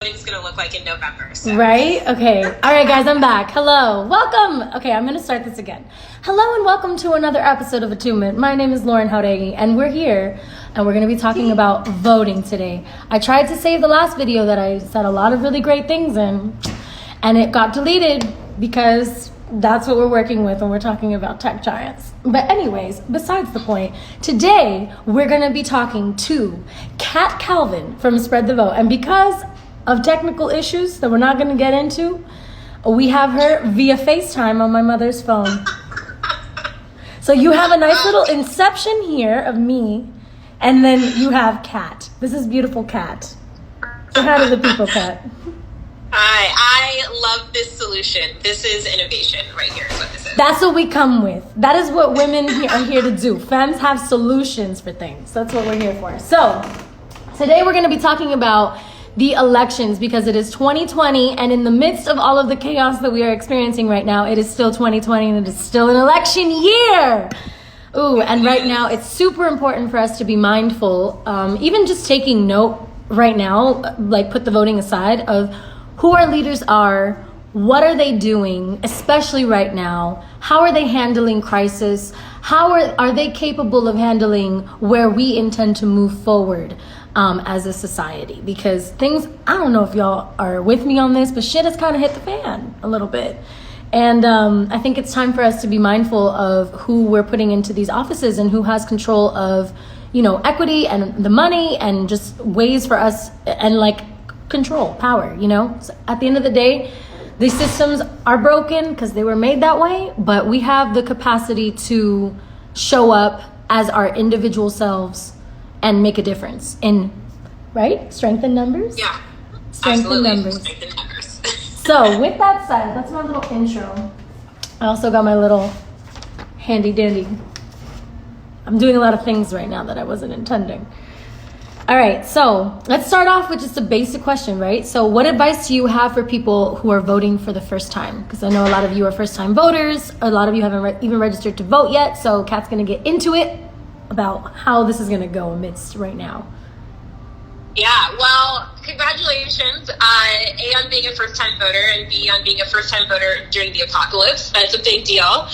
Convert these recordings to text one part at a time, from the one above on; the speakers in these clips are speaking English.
It's going to look like in November. So. Right? Okay. All right, guys, I'm back. Hello. Welcome. Okay, I'm going to start this again. Hello and welcome to another episode of Attunement. My name is Lauren Jauregui, and we're here, and we're going to be talking about voting today. I tried to save the last video that I said a lot of really great things in, and it got deleted because that's what we're working with when we're talking about tech giants. But anyways, besides the point, today we're going to be talking to Kat Calvin from Spread the Vote. And because of technical issues that we're not going to get into, we have her via FaceTime on my mother's phone. So you have a nice little inception here of me, and then you have Kat. This is beautiful Kat. Say hi to the people, Kat. Hi, I love this solution. This is innovation right here is what this is. That's what we come with. That is what women are here to do. Femmes have solutions for things. That's what we're here for. So today we're going to be talking about the elections because it is 2020, and in the midst of all of the chaos that we are experiencing right now, it is still 2020 and it is still an election year. Ooh, and right now it's super important for us to be mindful, even just taking note right now, like put the voting aside, of who our leaders are, what are they doing, especially right now, how are they handling crisis, how are they capable of handling where we intend to move forward as a society, because things, I don't know if y'all are with me on this, but shit has kind of hit the fan a little bit. And I think it's time for us to be mindful of who we're putting into these offices and who has control of, you know, equity and the money and just ways for us and like control, power, you know. So at the end of the day, these systems are broken because they were made that way, but we have the capacity to show up as our individual selves and make a difference in, right? Strength in numbers? Yeah, Strength absolutely. in numbers. Strength in numbers. So with that said, that's my little intro. I also got my little handy dandy. I'm doing a lot of things right now that I wasn't intending. All right, so let's start off with just a basic question, right? So what advice do you have for people who are voting for the first time? Because I know a lot of you are first-time voters. A lot of you haven't even registered to vote yet. So Kat's going to get into it about how this is going to go amidst right now. Yeah, well, congratulations, A, on being a first-time voter, and B, on being a first-time voter during the apocalypse. That's a big deal.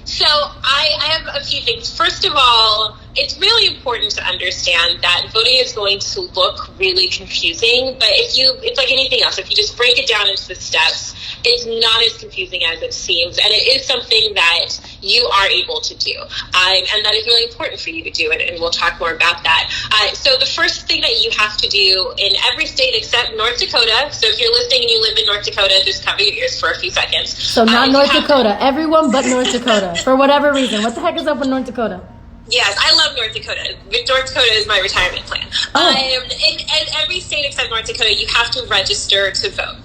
So I have a few things. First of all, it's really important to understand that voting is going to look really confusing, but it's like anything else. If you just break it down into the steps, it's not as confusing as it seems, and it is something that you are able to do, and that is really important for you to do, and we'll talk more about that. So the first thing that you have to do in every state except North Dakota, so if you're listening and you live in North Dakota, just cover your ears for a few seconds. So not North Dakota, everyone but North Dakota, for whatever reason. What the heck is up with North Dakota? Yes, I love North Dakota. North Dakota is my retirement plan. In every state except North Dakota, you have to register to vote.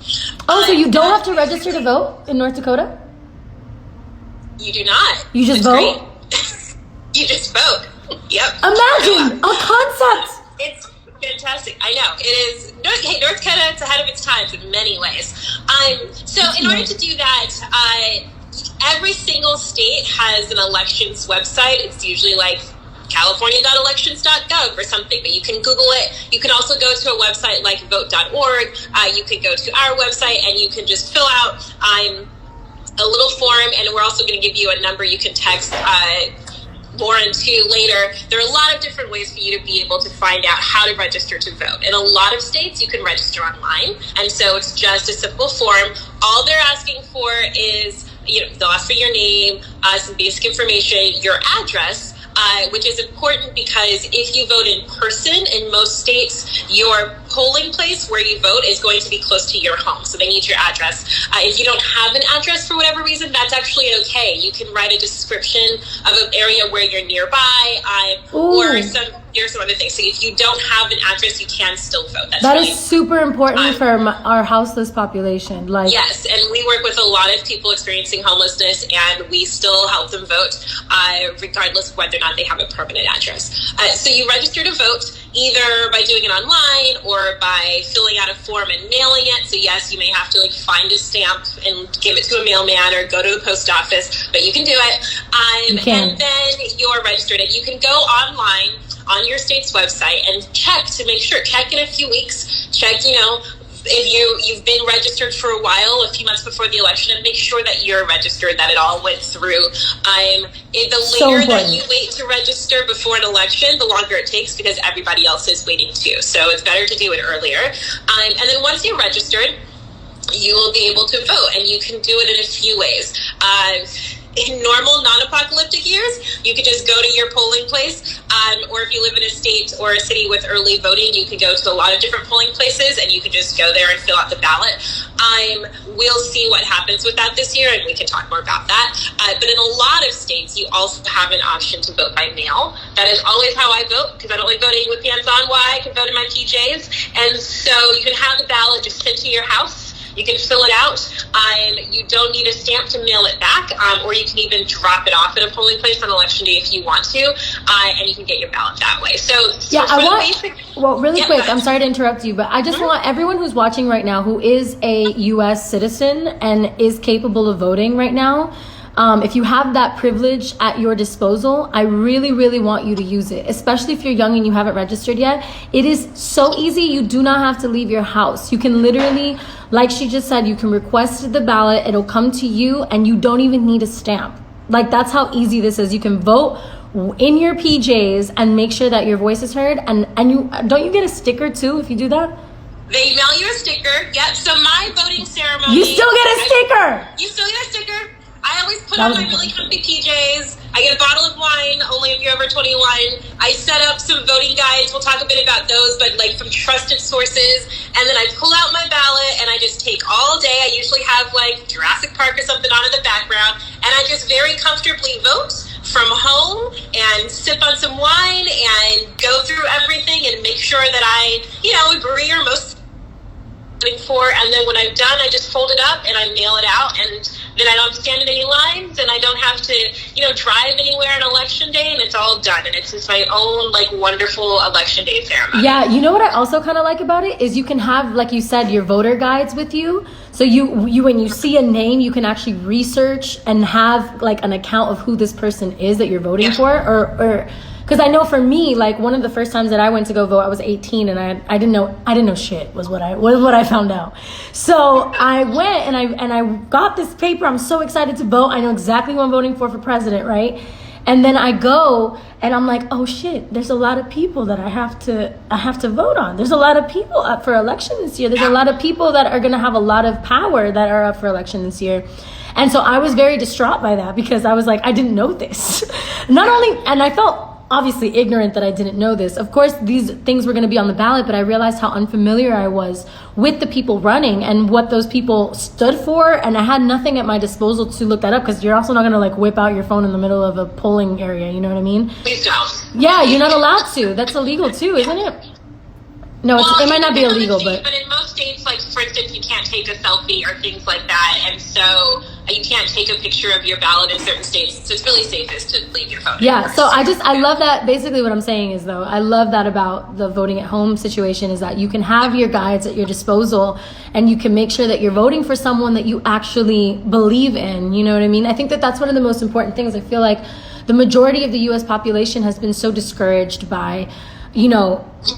So you don't have to register to vote in North Dakota? You do not. You just It's vote? Great. You just vote. Yep. Imagine a concept. It's fantastic. I know. It is. North Dakota is ahead of its times in many ways. So in order to do that, every single state has an elections website. It's usually like california.elections.gov or something, but you can Google it. You can also go to a website like vote.org. You could go to our website and you can just fill out a little form, and we're also going to give you a number you can text Lauren to later. There are a lot of different ways for you to be able to find out how to register to vote. In a lot of states, you can register online, and so it's just a simple form. All they're asking for is, they'll ask for your name, some basic information, your address, which is important because if you vote in person in most states, your polling place where you vote is going to be close to your home. So they need your address. If you don't have an address for whatever reason, that's actually okay. You can write a description of an area where you're nearby, or some other things. So if you don't have an address, you can still vote. That's That really is super important for our houseless population. Yes, and we work with a lot of people experiencing homelessness, and we still help them vote, regardless of whether or not they have a permanent address. So you register to vote, either by doing it online or by filling out a form and mailing it. So yes, you may have to like find a stamp and give it to a mailman or go to the post office, but you can do it. And then you're registered, and you can go online on your state's website and check to make sure. Check in a few weeks. Check, if you've been registered for a while, a few months before the election, and make sure that you're registered, that it all went through. The later that you wait to register before an election, the longer it takes, because everybody else is waiting too. So it's better to do it earlier. And then once you're registered, you will be able to vote, and you can do it in a few ways. In normal non-apocalyptic years, you could just go to your polling place, or if you live in a state or a city with early voting, you could go to a lot of different polling places, and you can just go there and fill out the ballot. We'll see what happens with that this year, and we can talk more about that. But in a lot of states, you also have an option to vote by mail. That is always how I vote, because I don't like voting with pants on. Why? I can vote in my PJs. And so you can have the ballot just sent to your house. You can fill it out. You don't need a stamp to mail it back, or you can even drop it off at a polling place on election day if you want to, and you can get your ballot that way. So yeah, really quick, I'm sorry to interrupt you, but I just want everyone who's watching right now who is a U.S. citizen and is capable of voting right now, if you have that privilege at your disposal, I really, really want you to use it, especially if you're young and you haven't registered yet. It is so easy. You do not have to leave your house. You can literally, like she just said, you can request the ballot. It'll come to you, and you don't even need a stamp. Like, that's how easy this is. You can vote in your PJs and make sure that your voice is heard. And you don't you get a sticker too if you do that? They mail you a sticker. Yep. So my voting ceremony. You still get a sticker. You still get a sticker. I always put on my really comfy PJs. I get a bottle of wine, only if you're over 21. I set up some voting guides. We'll talk a bit about those, but like from trusted sources. And then I pull out my ballot, and I just take all day. I usually have like Jurassic Park or something on in the background. And I just very comfortably vote from home and sip on some wine and go through everything and make sure that I, agree or most for. And then when I'm done, I just fold it up and I mail it out, and then I don't stand in any lines, and I don't have to, drive anywhere on election day, and it's all done. And it's just my own like wonderful election day ceremony. Yeah, you know what I also kind of like about it is you can have, like you said, your voter guides with you. So you when you see a name, you can actually research and have like an account of who this person is that you're voting for, or because I know for me, like one of the first times that I went to go vote, I was 18, and I didn't know shit was what I found out. So I went and I got this paper. I'm so excited to vote. I know exactly who I'm voting for president, right? And then I go and I'm like, oh shit, there's a lot of people that I have to vote on. There's a lot of people up for election this year. There's a lot of people that are gonna have a lot of power that are up for election this year. And so I was very distraught by that, because I was like, I didn't know this. And I felt obviously ignorant that I didn't know this. Of course, these things were going to be on the ballot, but I realized how unfamiliar I was with the people running and what those people stood for, and I had nothing at my disposal to look that up, because you're also not going to like whip out your phone in the middle of a polling area, you know what I mean? Please don't. Yeah, you're not allowed to. That's illegal too, isn't it? No, it might not be illegal, but in most states, like for instance, you can't take a selfie or things like that, and so you can't take a picture of your ballot in certain states. So it's really safest to leave your phone. Yeah, so I love that. Basically, what I'm saying is, though, I love that about the voting at home situation is that you can have your guides at your disposal, and you can make sure that you're voting for someone that you actually believe in. You know what I mean? I think that that's one of the most important things. I feel like the majority of the U.S. population has been so discouraged by,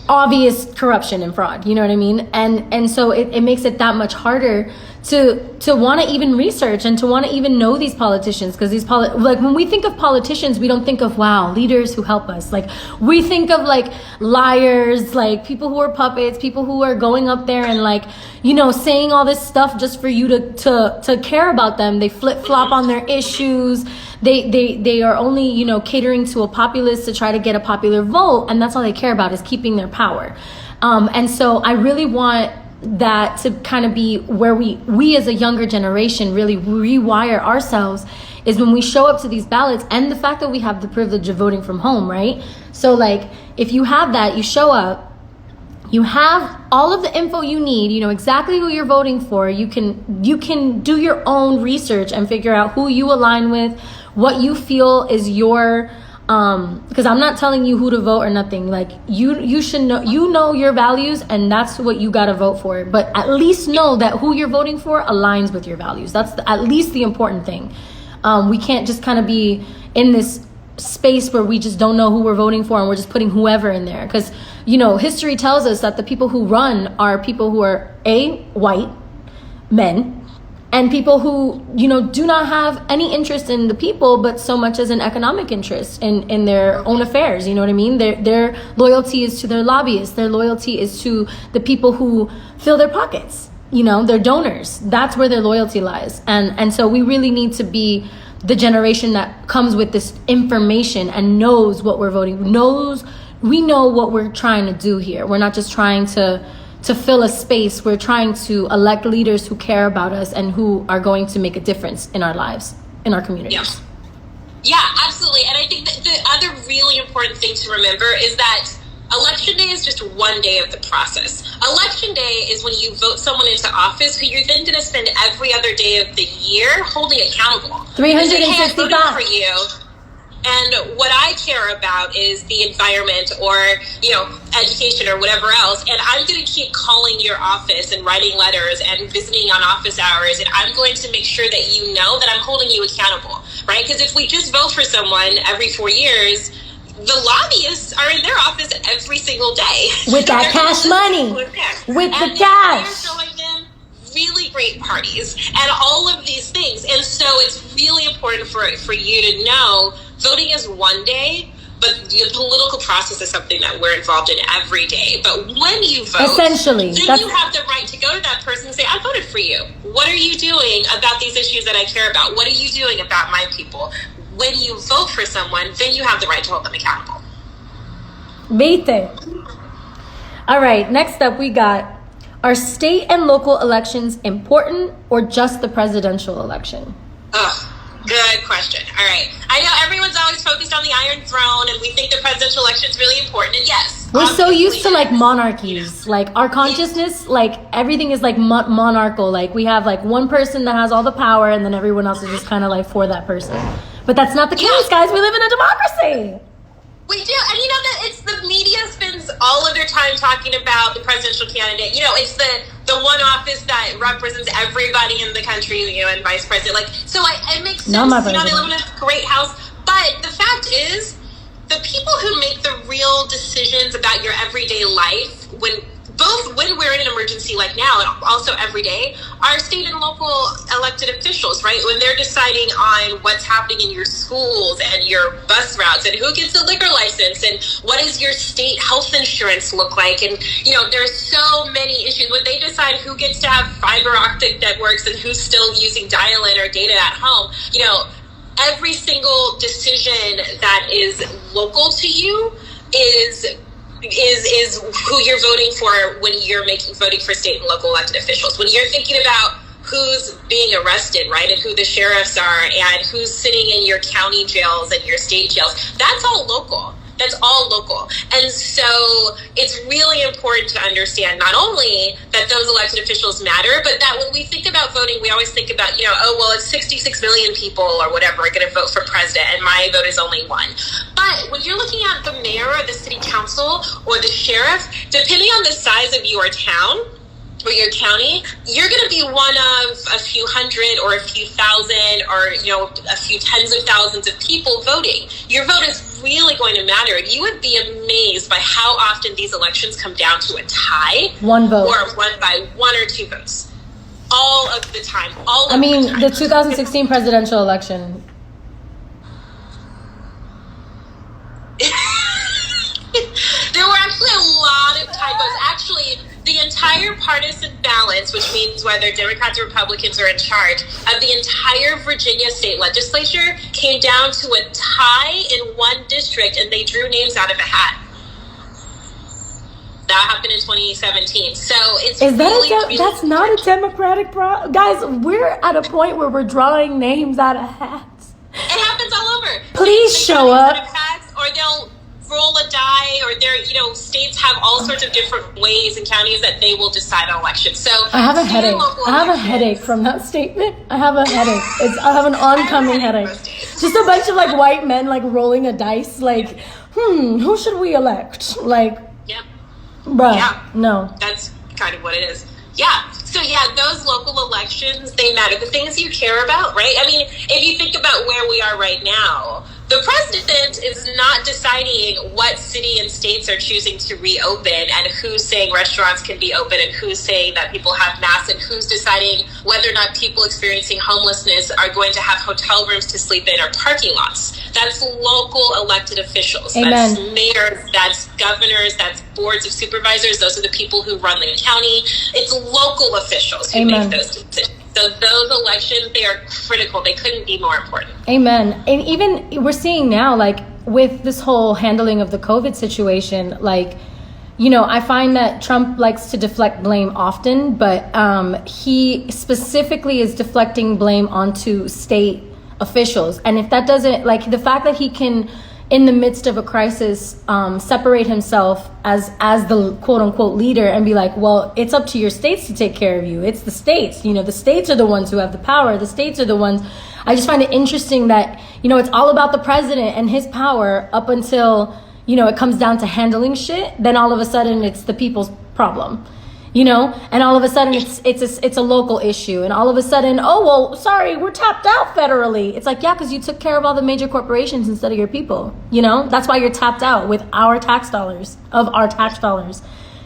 obvious corruption and fraud, you know what I mean? And so it makes it that much harder to want to even research and to want to even know these politicians, because like when we think of politicians, we don't think of leaders who help us. Like we think of like liars, like people who are puppets, people who are going up there and like, saying all this stuff just for you to care about them. They flip-flop on their issues. They are only, catering to a populace to try to get a popular vote, and that's all they care about is keeping their power. And so I really want that to kind of be where we as a younger generation really rewire ourselves, is when we show up to these ballots, and the fact that we have the privilege of voting from home, right? So like if you have that, you show up, you have all of the info you need, you know exactly who you're voting for. You can do your own research and figure out who you align with, what you feel is your because I'm not telling you who to vote or nothing. Like you should know, your values, and that's what you got to vote for. But at least know that who you're voting for aligns with your values. That's at least the important thing. We can't just kind of be in this space where we just don't know who we're voting for and we're just putting whoever in there, because history tells us that the people who run are people who are white men, and people who do not have any interest in the people, but so much as an economic interest in their own affairs. You know what I mean? Their loyalty is to their lobbyists. Their loyalty is to the people who fill their pockets. Their donors. That's where their loyalty lies. And so we really need to be the generation that comes with this information and knows what we're voting. We know what we're trying to do here. We're not just trying to fill a space. We're trying to elect leaders who care about us and who are going to make a difference in our lives, in our communities. Yeah, absolutely. And I think that the other really important thing to remember is that election day is just one day of the process. Election day is when you vote someone into office who you're then going to spend every other day of the year holding accountable. 365. Hey, I voted for you. And what I care about is the environment or, education or whatever else. And I'm going to keep calling your office and writing letters and visiting on office hours. And I'm going to make sure that you know that I'm holding you accountable, right? Because if we just vote for someone every 4 years, the lobbyists are in their office every single day. With that cash money. With the cash. They're showing them really great parties and all of these things. And so it's really important for you to know voting is one day, but the political process is something that we're involved in every day. But when you vote, essentially, then you have the right to go to that person and say, I voted for you. What are you doing about these issues that I care about? What are you doing about my people? When you vote for someone, then you have the right to hold them accountable. Vite. All right, next up we got, are state and local elections important or just the presidential election? Good question. All right. I know everyone's always focused on the Iron Throne, and we think the presidential election is really important. And yes, we're so used to like monarchies. Like our consciousness, like everything is like monarchical. Like we have like one person that has all the power, and then everyone else is just kind of like for that person. But that's not the case, guys. We live in a democracy. We do. And that it's the media spends all of their time talking about the presidential candidate. It's the one office that represents everybody in the country, and vice president. So it makes sense. They live in a great house. But the fact is, the people who make the real decisions about your everyday life, when we're in an emergency like now, and also every day, are state and local elected officials, right? When they're deciding on what's happening in your schools and your bus routes and who gets a liquor license and what does your state health insurance look like. And, there's so many issues. When they decide who gets to have fiber optic networks and who's still using dial-in or data at home, every single decision that is local to you is who you're voting for when you're voting for state and local elected officials. When you're thinking about who's being arrested, right, and who the sheriffs are and who's sitting in your county jails and your state jails, that's all local. That's all local. And so it's really important to understand not only that those elected officials matter, but that when we think about voting, we always think about, it's 66 million people or whatever are going to vote for president and my vote is only one. But when you're looking at the mayor or the city council or the sheriff, depending on the size of your town or your county, you're going to be one of a few hundred or a few thousand or, a few tens of thousands of people voting. Your vote is really going to matter. And you would be amazed by how often these elections come down to a tie. One vote. Or won by 1 or 2 votes. All of the time. The 2016 presidential election. There were actually a lot of typos. Actually, the entire partisan balance, which means whether Democrats or Republicans are in charge, of the entire Virginia state legislature came down to a tie in one district, and they drew names out of a hat. That happened in 2017. So it's that's not a Democratic guys, we're at a point where we're drawing names out of hats. It happens all over. Please show up. Or they'll roll a die, or states have all sorts of different ways and counties that they will decide on elections. So I have a headache. I have a headache from that statement. I have a headache. I have an oncoming headache. Just a bunch of like white men like rolling a dice, like, who should we elect? Like, yeah, bruh, yeah, no. That's kind of what it is. Yeah. So yeah, those local elections, they matter. The things you care about, right? I mean, if you think about where we are right now, the president is not deciding what city and states are choosing to reopen, and who's saying restaurants can be open, and who's saying that people have masks, and who's deciding whether or not people experiencing homelessness are going to have hotel rooms to sleep in or parking lots. That's local elected officials. Amen. That's mayors, that's governors, that's boards of supervisors. Those are the people who run the county. It's local officials who Amen. make those decisions. So those elections, they are critical. They couldn't be more important. Amen. And even we're seeing now, like with this whole handling of the COVID situation, like, I find that Trump likes to deflect blame often, but he specifically is deflecting blame onto state officials. And if that doesn't, like, the fact that he can, in the midst of a crisis, separate himself as the quote unquote leader and be like, well, it's up to your states to take care of you. It's the states, the states are the ones who have the power. The states are the ones. I just find it interesting that, it's all about the president and his power up until, it comes down to handling shit. Then all of a sudden it's the people's problem. And all of a sudden it's a local issue, and all of a sudden, oh, well, sorry, we're tapped out federally. It's like, yeah, because you took care of all the major corporations instead of your people. That's why you're tapped out with our tax dollars. So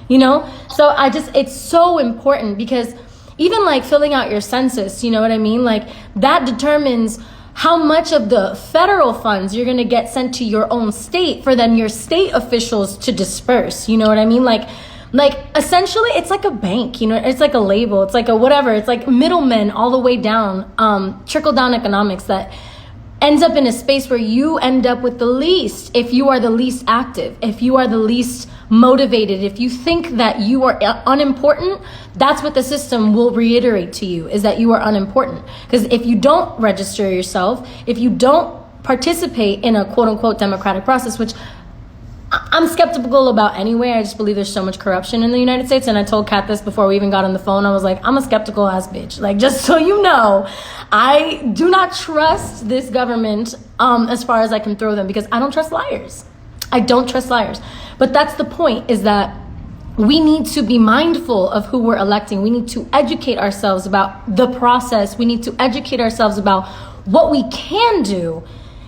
it's so important, because even like filling out your census, you know what I mean? Like that determines how much of the federal funds you're going to get sent to your own state for then your state officials to disperse. You know what I mean? Like essentially it's like a bank, it's like a label, it's like a whatever, it's like middlemen all the way down, trickle down economics that ends up in a space where you end up with the least, if you are the least active, if you are the least motivated, if you think that you are unimportant, that's what the system will reiterate to you, is that you are unimportant. Because if you don't register yourself, if you don't participate in a quote unquote democratic process, which I'm skeptical about anyway. I just believe there's so much corruption in the United States. And I told Kat this before we even got on the phone. I was like, I'm a skeptical ass bitch. Like, just so you know, I do not trust this government as far as I can throw them, because I don't trust liars. I don't trust liars. But that's the point, is that we need to be mindful of who we're electing. We need to educate ourselves about the process. We need to educate ourselves about what we can do,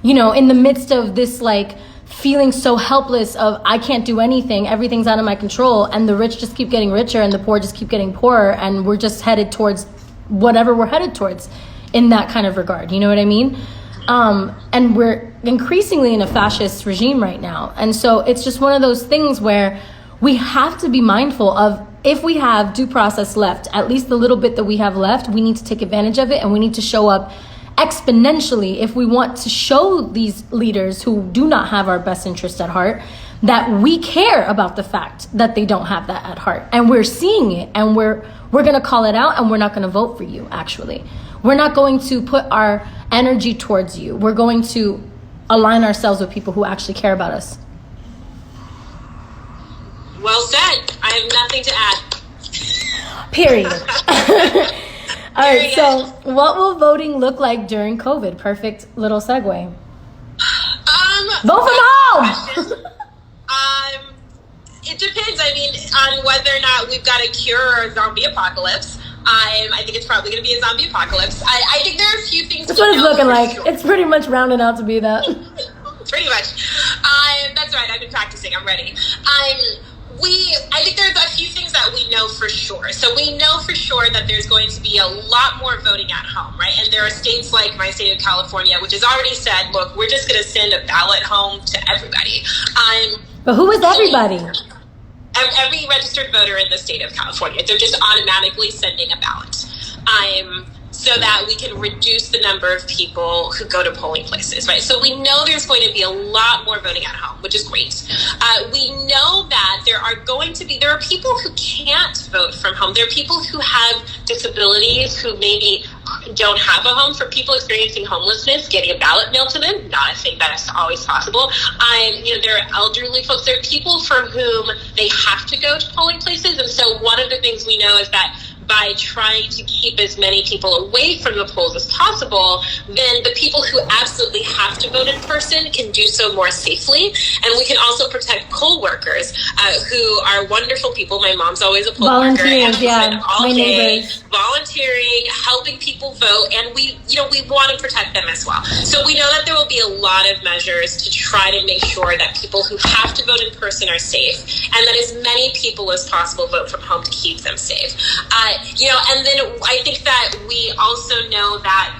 in the midst of this, like, feeling so helpless of I can't do anything, everything's out of my control, and the rich just keep getting richer and the poor just keep getting poorer, and we're just headed towards whatever we're headed towards in that kind of regard. You know what I mean? And we're increasingly in a fascist regime right now. And so it's just one of those things where we have to be mindful of, if we have due process left, at least the little bit that we have left, we need to take advantage of it, and we need to show up exponentially if we want to show these leaders who do not have our best interest at heart that we care about the fact that they don't have that at heart. And we're seeing it, and we're going to call it out, and we're not going to vote for you. Actually, we're not going to put our energy towards you. We're going to align ourselves with people who actually care about us. Well said. I have nothing to add. Period. All right, so what will voting look like during COVID? Perfect little segue. Vote from home! It depends, on whether or not we've got a cure or a zombie apocalypse. I think it's probably going to be a zombie apocalypse. I think there are a few things. That's what it's looking like. Sure. It's pretty much rounding out to be that. Pretty much. That's right. I've been practicing. I'm ready. I think there's a few things that we know for sure. So we know for sure that there's going to be a lot more voting at home, right? And there are states like my state of California, which has already said, look, we're just going to send a ballot home to everybody. But who is everybody? Every registered voter in the state of California. They're just automatically sending a ballot. So that we can reduce the number of people who go to polling places, right? So we know there's going to be a lot more voting at home, which is great. We know that there are people who can't vote from home. There are people who have disabilities who maybe don't have a home, for people experiencing homelessness, getting a ballot mailed to them, not a thing that is always possible. There are elderly folks, there are people for whom they have to go to polling places. And so one of the things we know is that by trying to keep as many people away from the polls as possible, then the people who absolutely have to vote in person can do so more safely. And we can also protect poll workers, who are wonderful people. My mom's always a poll worker. Volunteers, yeah, all my day, neighbors. volunteering, helping people vote, and we want to protect them as well. So we know that there will be a lot of measures to try to make sure that people who have to vote in person are safe, and that as many people as possible vote from home to keep them safe. And then I think that we also know that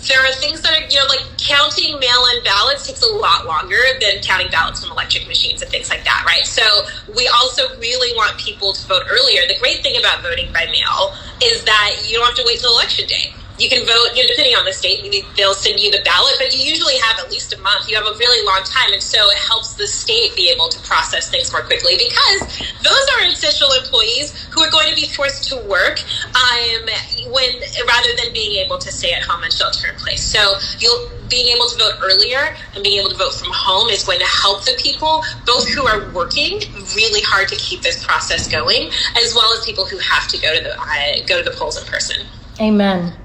there are things that are, like counting mail-in ballots takes a lot longer than counting ballots from electric machines and things like that, right? So we also really want people to vote earlier. The great thing about voting by mail is that you don't have to wait till election day. You can vote, depending on the state, they'll send you the ballot, but you usually have at least a month. You have a really long time, and so it helps the state be able to process things more quickly, because those are essential employees who are going to be forced to work rather than being able to stay at home and shelter in place. So being able to vote earlier and being able to vote from home is going to help the people, both who are working really hard to keep this process going, as well as people who have to go to the polls in person. Amen.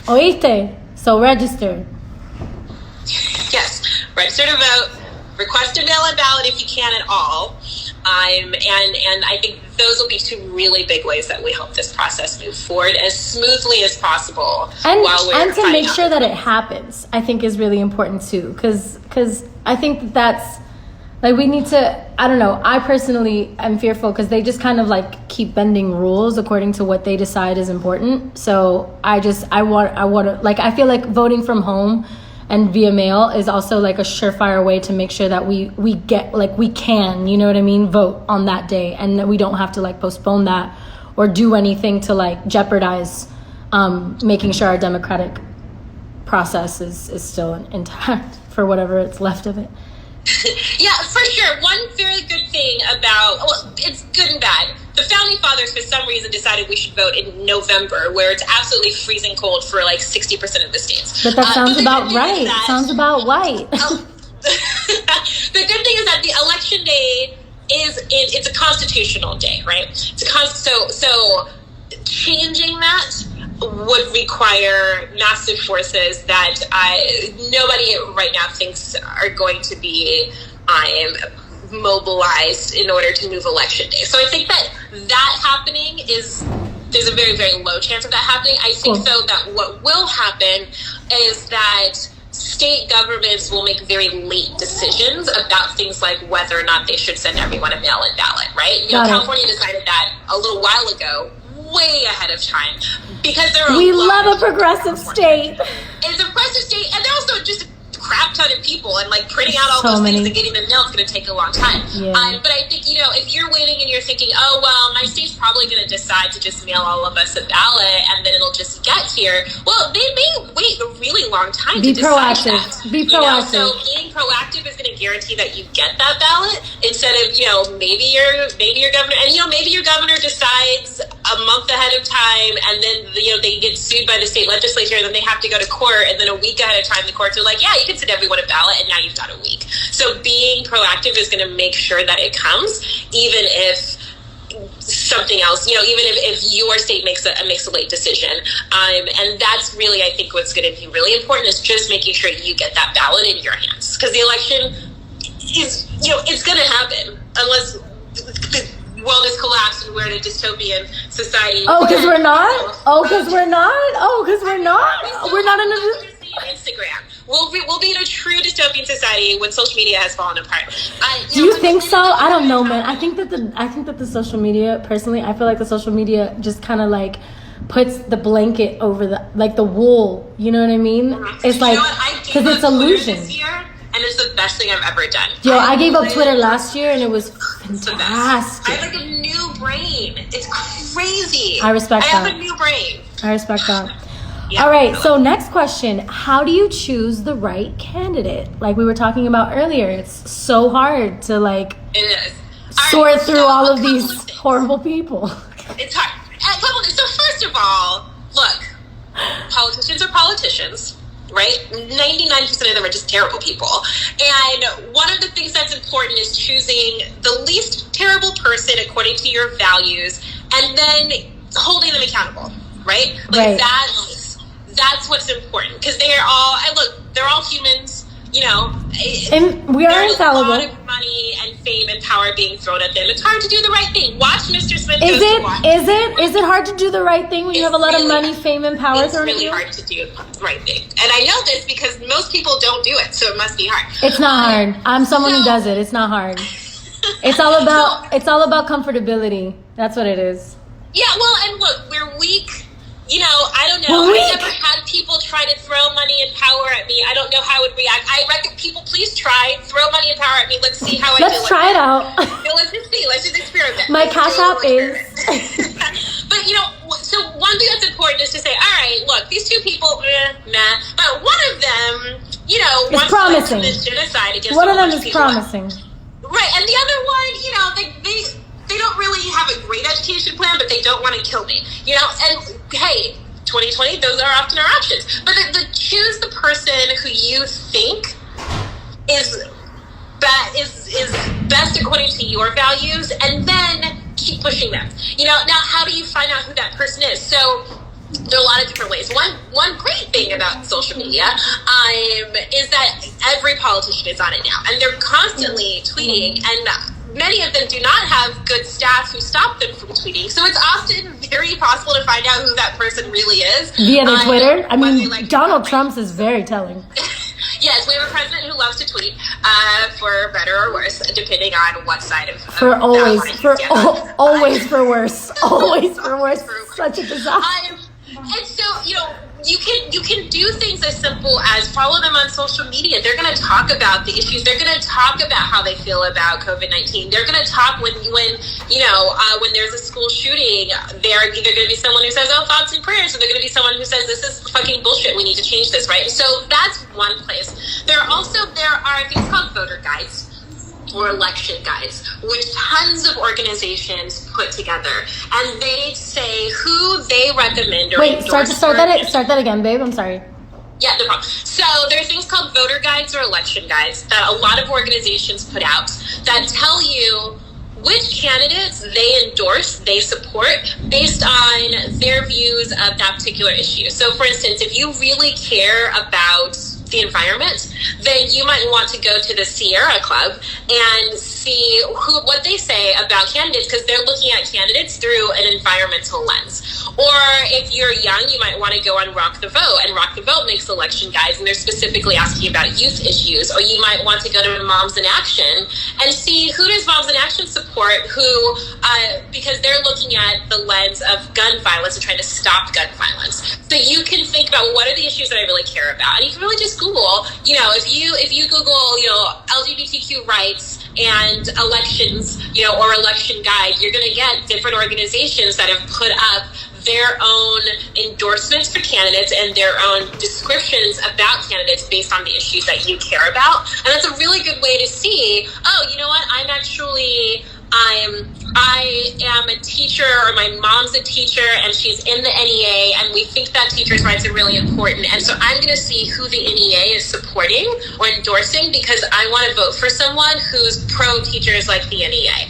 Oíste? So register. Yes, register to vote. Request a mail-in ballot if you can at all. And I think those will be two really big ways that we help this process move forward as smoothly as possible. And to make sure that it happens, I think is really important too. Because I think that's, like, we need to, I don't know, I personally am fearful because they just kind of like keep bending rules according to what they decide is important. So I want to, like, I feel like voting from home and via mail is also like a surefire way to make sure that we get, like, we can, you know what I mean, vote on that day, and that we don't have to like postpone that or do anything to like jeopardize making sure our democratic process is still intact for whatever it's left of it. Yeah, for sure. One very good thing it's good and bad. The Founding Fathers, for some reason, decided we should vote in November, where it's absolutely freezing cold for like 60% of the states. But that sounds about right. Sounds about white. The good thing is that the election day it's a constitutional day, right? So changing that would require massive forces that nobody right now thinks are going to be mobilized in order to move election day. So I think that happening there's a very, very low chance of that happening. I think, though, that what will happen is that state governments will make very late decisions about things like whether or not they should send everyone a mail-in ballot, right? California decided that a little while ago, way ahead of time, because we love a progressive state. It's a progressive state, and they're also just crap ton of people, and like printing out all those things and getting them mailed is going to take a long time. Yeah. But I think, if you're waiting and you're thinking, oh, well, my state's probably going to decide to just mail all of us a ballot and then it'll just get here. Well, they may wait a really long time to decide that. Be proactive. So being proactive is going to guarantee that you get that ballot instead of, maybe your governor, and maybe your governor decides a month ahead of time, and then they get sued by the state legislature, and then they have to go to court, and then a week ahead of time the courts are like, yeah, you can send everyone a ballot, and now you've got a week. So being proactive is going to make sure that it comes, even if something else, even if your state makes a late decision. And that's really, I think, what's going to be really important is just making sure you get that ballot in your hands, because the election is, it's going to happen unless the world is collapsed and we're in a dystopian society. Because we're not? Because we're not? We're not in a... Instagram. We'll be in a true dystopian society when social media has fallen apart. Do you think so? I don't know, man. I think that the social media, personally, I feel like the social media just kind of like puts the blanket over the wool. You know what I mean? It's like, because it's illusion. This year, and it's the best thing I've ever done. Yo, I gave up Twitter last year, and it was fantastic. I have like a new brain. It's crazy. I respect that. I have a new brain. I respect that. Yeah, all right, so next question. How do you choose the right candidate? Like we were talking about earlier, it's so hard to like sort through all of these horrible people. It's hard. So first of all, politicians are politicians, right? 99% of them are just terrible people. And one of the things that's important is choosing the least terrible person according to your values and then holding them accountable, right? Like that's what's important, because they're all humans. You know, and we are infallible. There's a lot of money and fame and power being thrown at them. It's hard to do the right thing. Watch Mr. Smith. Is it hard to do the right thing when you have a lot of money, fame, and power thrown at you? It's really hard to do the right thing, and I know this because most people don't do it, so it must be hard. It's not hard. I'm someone who does it. It's not hard. It's all about comfortability. That's what it is. Yeah, well, and look, we're weak. You know, I don't know. I never had people try to throw money and power at me. I don't know how I would react. I reckon people, please try. Throw money and power at me. Let's see how I do. Let's try it out. Let's just see. Let's just experiment. My Cash App is... But, you know, so one thing that's important is to say, all right, look, these two people, nah. But one of them, you know, wants to commit genocide against one of them is people. promising. Right, and the other one, you know, they don't really have a great education plan, but they don't want to kill me, you know. And hey, 2020, those are often our options. But choose the person who you think is best according to your values, and then keep pushing them. You know, now how do you find out who that person is? So there are a lot of different ways. One great thing about social media is that every politician is on it now, and they're constantly tweeting, and many of them do not have good staff who stop them from tweeting. So it's often very possible to find out who that person really is. Via their Twitter? I mean, Donald Trump's is very telling. Yes, we have a president who loves to tweet, for better or worse, depending on what side of always for worse. Always for worse. Such a disaster. And so, you know, you can do things as simple as follow them on social media. They're going to talk about the issues. They're going to talk about how they feel about COVID-19. They're going to talk when there's a school shooting. They're either going to be someone who says, "Oh, thoughts and prayers," or they're going to be someone who says, "This is fucking bullshit. We need to change this." Right. So that's one place. There are things called voter guides or election guides, which tons of organizations put together, and they say who they recommend or endorse. Start that again, babe. I'm sorry. Yeah, no problem. So there are things called voter guides or election guides that a lot of organizations put out that tell you which candidates they endorse, they support, based on their views of that particular issue. So, for instance, if you really care about the environment, then you might want to go to the Sierra Club and see what they say about candidates, because they're looking at candidates through an environmental lens. Or if you're young, you might want to go on Rock the Vote, and Rock the Vote makes election guides, and they're specifically asking about youth issues. Or you might want to go to Moms in Action and see who does Moms in Action support, because they're looking at the lens of gun violence and trying to stop gun violence. So you can think about what are the issues that I really care about, and you can really just Google, you know, if you Google, you know, LGBTQ rights and elections, you know, or election guide, you're going to get different organizations that have put up their own endorsements for candidates and their own descriptions about candidates based on the issues that you care about. And that's a really good way to see, oh, you know what, I am a teacher, or my mom's a teacher and she's in the NEA, and we think that teachers' rights are really important. And so I'm going to see who the NEA is supporting or endorsing, because I want to vote for someone who's pro-teachers like the NEA.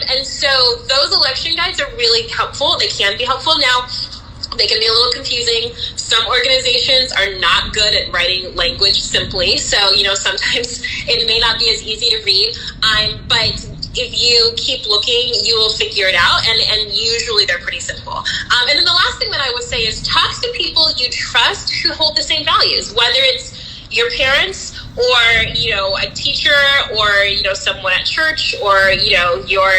And so those election guides are really helpful. They can be helpful. Now, they can be a little confusing. Some organizations are not good at writing language simply. So, you know, sometimes it may not be as easy to read. But if you keep looking, you will figure it out. And usually they're pretty simple. And then the last thing that I would say is talk to people you trust who hold the same values, whether it's your parents or, you know, a teacher, or, you know, someone at church, or, you know, your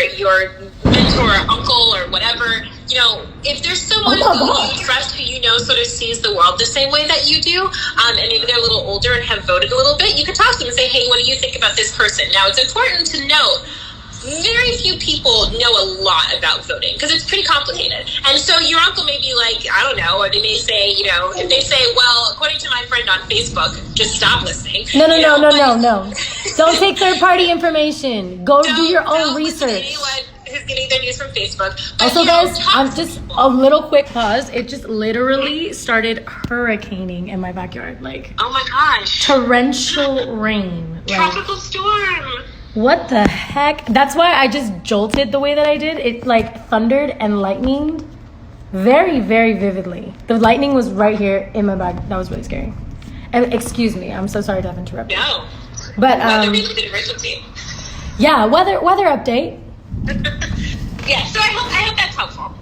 mentor or uncle or whatever. You know, if there's someone who you trust, who you know sort of sees the world the same way that you do, and maybe they're a little older and have voted a little bit, you can talk to them and say, hey, what do you think about this person? Now, it's important to note, very few people know a lot about voting, because it's pretty complicated. And so your uncle may be like, I don't know, or they may say, you know, if they say, well, according to my friend on Facebook, just stop listening. No. Don't take third-party information. Go do your own research. who's getting their news from Facebook. But, Also, you know, guys, talk I'm to just people. a little quick pause. It just literally started hurricaning in my backyard, like Oh my gosh. torrential rain. Like, Tropical storm. what the heck? That's why I just jolted the way that I did. It like thundered and lightninged very, very vividly. The lightning was right here in my back. That was really scary. And excuse me, I'm so sorry to have interrupted. No. But Weather-related emergency. yeah, weather update. Yeah, so I hope that's helpful.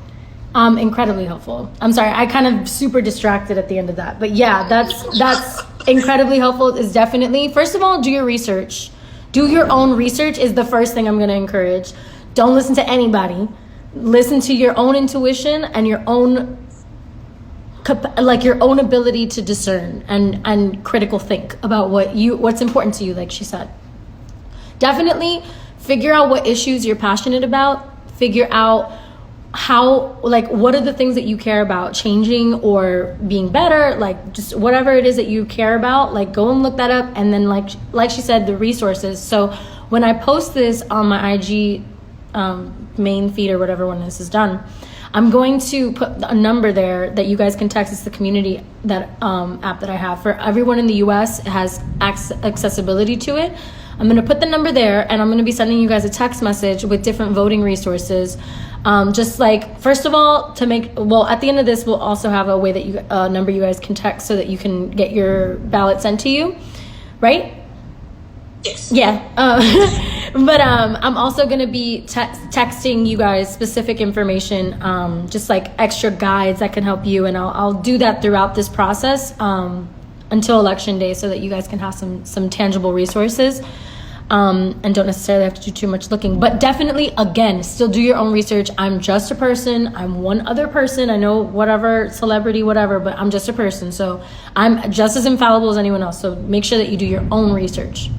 Incredibly helpful. I'm sorry, I kind of super distracted at the end of that. But yeah, that's incredibly helpful. Is definitely, first of all, do your research. Do your own research is the first thing I'm going to encourage. Don't listen to anybody. Listen to your own intuition and your own your own ability to discern and critical think about what's important to you, like she said. Definitely figure out what issues you're passionate about. Figure out how, like, what are the things that you care about changing or being better, like just whatever it is that you care about, like go and look that up. And then like she said, the resources. So when I post this on my IG main feed or whatever, when this is done, I'm going to put a number there that you guys can text. It's the community that app that I have for everyone in the US. It has accessibility to it. I'm going to put the number there, and I'm going to be sending you guys a text message with different voting resources. Just like, first of all, at the end of this, we'll also have a way that number you guys can text so that you can get your ballot sent to you, right? Yes. Yeah. But I'm also going to be texting you guys specific information, just like extra guides that can help you. And I'll do that throughout this process until election day so that you guys can have some tangible resources and don't necessarily have to do too much looking. But definitely, again, still do your own research. I'm just a person. I'm one other person. I know whatever, celebrity, whatever, but I'm just a person. So I'm just as infallible as anyone else. So make sure that you do your own research.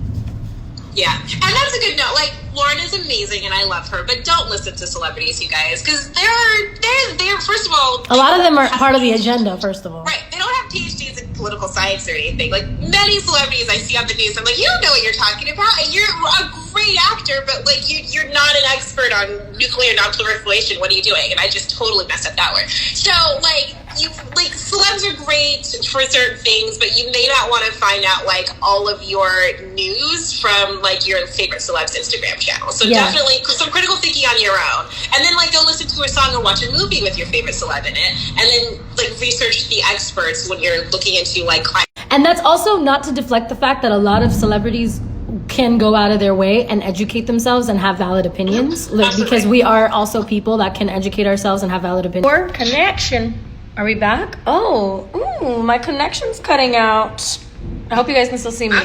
Yeah, and that's a good note. Like, Lauren is amazing, and I love her, but don't listen to celebrities, you guys, because they're first of all, a lot of them are part of the agenda. First of all, right? They don't have PhDs in political science or anything. Like many celebrities I see on the news, I'm like, you don't know what you're talking about. And you're a great actor, but like you're not an expert on nuclear non-proliferation. What are you doing? And I just totally messed up that word. So celebs are great for certain things, but you may not want to find out like all of your news from like your favorite celeb's Instagram channel. So definitely some critical thinking on your own, and then like go listen to a song or watch a movie with your favorite celeb in it, and then like research the experts when you're looking into like climate. And that's also not to deflect the fact that a lot of celebrities can go out of their way and educate themselves and have valid opinions, because we are also people that can educate ourselves and have valid opinions. Or connection. Are we back? Oh, my connection's cutting out. I hope you guys can still see me.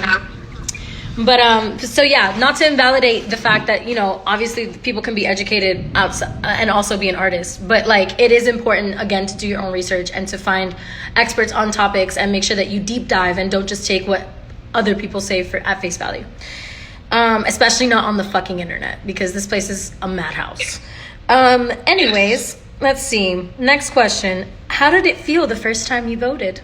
But so yeah, not to invalidate the fact that, you know, obviously people can be educated outside and also be an artist, but like it is important again to do your own research and to find experts on topics and make sure that you deep dive and don't just take what other people say at face value. Especially not on the fucking internet, because this place is a madhouse. Anyways, let's see. Next question. How did it feel the first time you voted?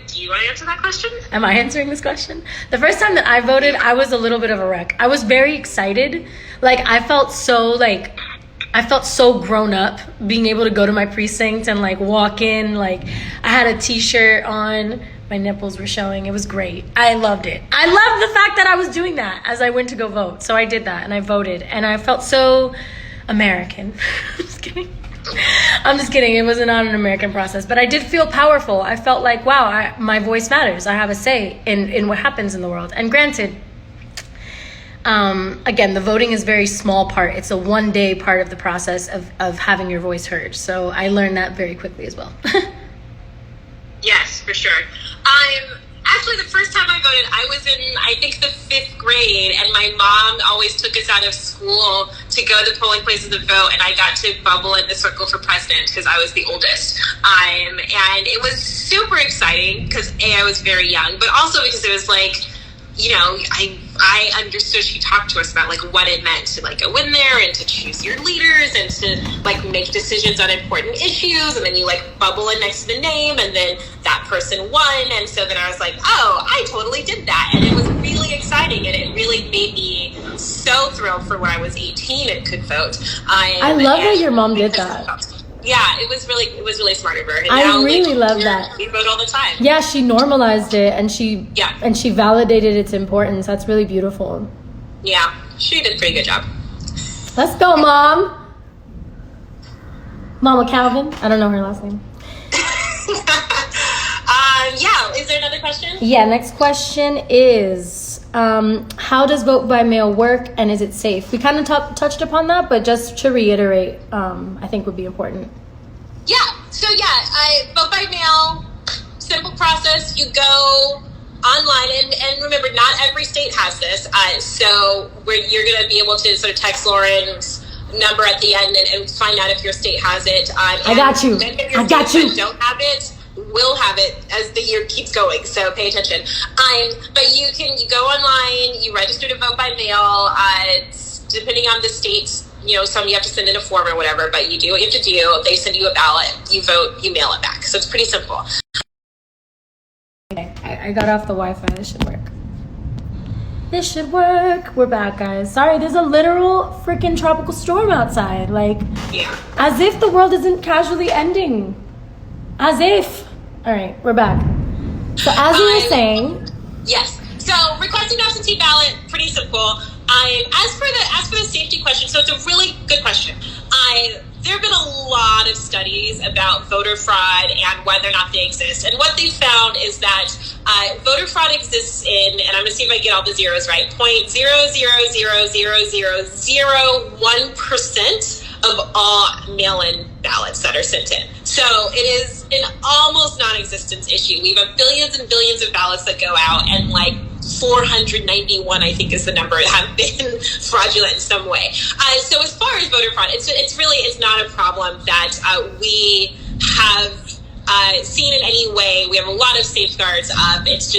Do you want to answer that question? Am I answering this question? The first time that I voted, I was a little bit of a wreck. I was very excited. Like, I felt so grown up being able to go to my precinct and like walk in. Like, I had a t-shirt on. My nipples were showing. It was great. I loved it. I loved the fact that I was doing that as I went to go vote. So I did that and I voted and I felt so American. Just kidding. I'm just kidding. It was not an American process, but I did feel powerful. I felt like, wow, my voice matters. I have a say in what happens in the world. And granted, again, the voting is a very small part. It's a one-day part of the process of having your voice heard. So I learned that very quickly as well. Yes, for sure. Actually, the first time I voted, I was in, I think, the 5th grade, and my mom always took us out of school to go to polling places to vote, and I got to bubble in the circle for president because I was the oldest. And it was super exciting because, I was very young, but also because it was like, you know, I understood, she talked to us about like what it meant to like go in there and to choose your leaders and to like make decisions on important issues, and then you like bubble in next to the name and then that person won. And so then I was like, oh, I totally did that, and it was really exciting, and it really made me so thrilled for when I was 18 and could vote. I love that your mom did that. Yeah, it was really smart of her. And I now, really love that. We vote all the time. Yeah, she normalized it and she validated its importance. That's really beautiful. Yeah, she did a pretty good job. Let's go, Mom. Mama Calvin. I don't know her last name. Yeah, is there another question? Yeah, next question is, how does vote by mail work and is it safe? We kind of touched upon that, but just to reiterate, I think would be important. Yeah, so I vote by mail, simple process. You go online, and remember, not every state has this, so you're going to be able to sort of text Lauren's number at the end and find out if your state has it. I got you. I got you. Don't have it. Will have it as the year keeps going, so pay attention. But you go online, you register to vote by mail. Depending on the states, some you have to send in a form or whatever, but you do what you have to do. They send you a ballot, you vote, you mail it back. So it's pretty simple. Okay, I got off the Wi-Fi. This should work. This should work. We're back, guys. Sorry, there's a literal freaking tropical storm outside. As if the world isn't casually ending. As if. All right, we're back. So as you were saying, yes. So requesting absentee ballot, pretty simple. As for the safety question, so it's a really good question. There have been a lot of studies about voter fraud and whether or not they exist. And what they found is that voter fraud exists in, and I'm going to see if I get all the zeros right, 0.0000001% of all mail-in ballots that are sent in. So it is an almost non-existent issue. We have billions and billions of ballots that go out, and 491, I think is the number, have been fraudulent in some way. So as far as voter fraud, it's not a problem that we have seen in any way. We have a lot of safeguards up. It's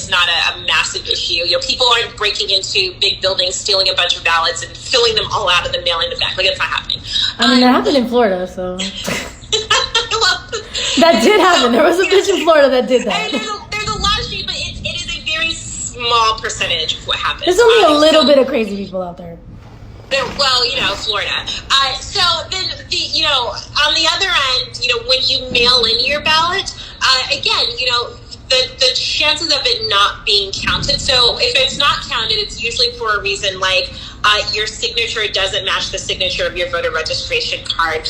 not a massive issue. People aren't breaking into big buildings, stealing a bunch of ballots and filling them all out and then mailing them back. It's not happening. I mean, that happened in Florida, so. That did happen. There was a bitch in Florida that did that. There's a lot of shit, but it is a very small percentage of what happens. There's only a little bit of crazy people out there. Well, Florida. So then, on the other end, when you mail in your ballot, again, the chances of it not being counted. So if it's not counted, it's usually for a reason like your signature doesn't match the signature of your voter registration card,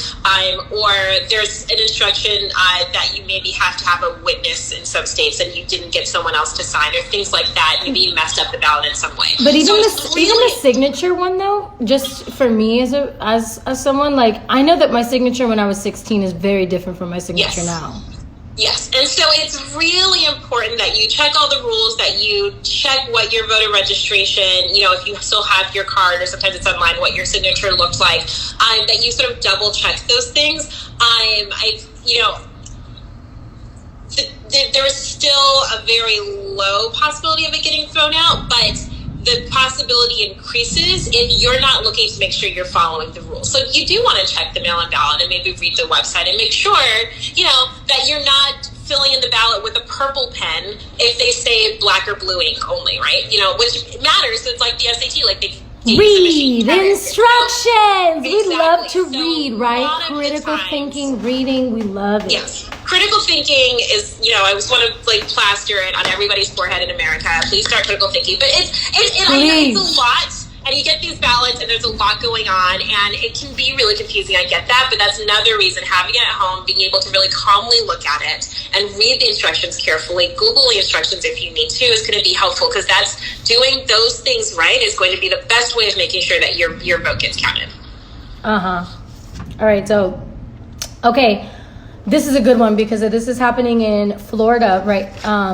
or there's an instruction that you maybe have to have a witness in some states and you didn't get someone else to sign, or things like that. Maybe you messed up the ballot in some way. But even the signature one, though, just for me as someone, I know that my signature when I was 16 is very different from my signature now. Yes, and so it's really important that you check all the rules, that you check what your voter registration, if you still have your card, or sometimes it's online, what your signature looks like, that you sort of double check those things. There's still a very low possibility of it getting thrown out, but the possibility increases if you're not looking to make sure you're following the rules. So you do want to check the mail-in ballot and maybe read the website and make sure, that you're not filling in the ballot with a purple pen if they say black or blue ink only, right? Which matters. It's like the SAT, read instructions. We love to read, right? Critical thinking, reading, we love it. Yes. Critical thinking is, I just want to plaster it on everybody's forehead in America. Please start critical thinking. But it's a lot, and you get these ballots, and there's a lot going on, and it can be really confusing. I get that, but that's another reason having it at home, being able to really calmly look at it and read the instructions carefully, Google the instructions if you need to, is going to be helpful, because that's doing those things right is going to be the best way of making sure that your vote gets counted. All right, so okay. This is a good one because this is happening in Florida, right?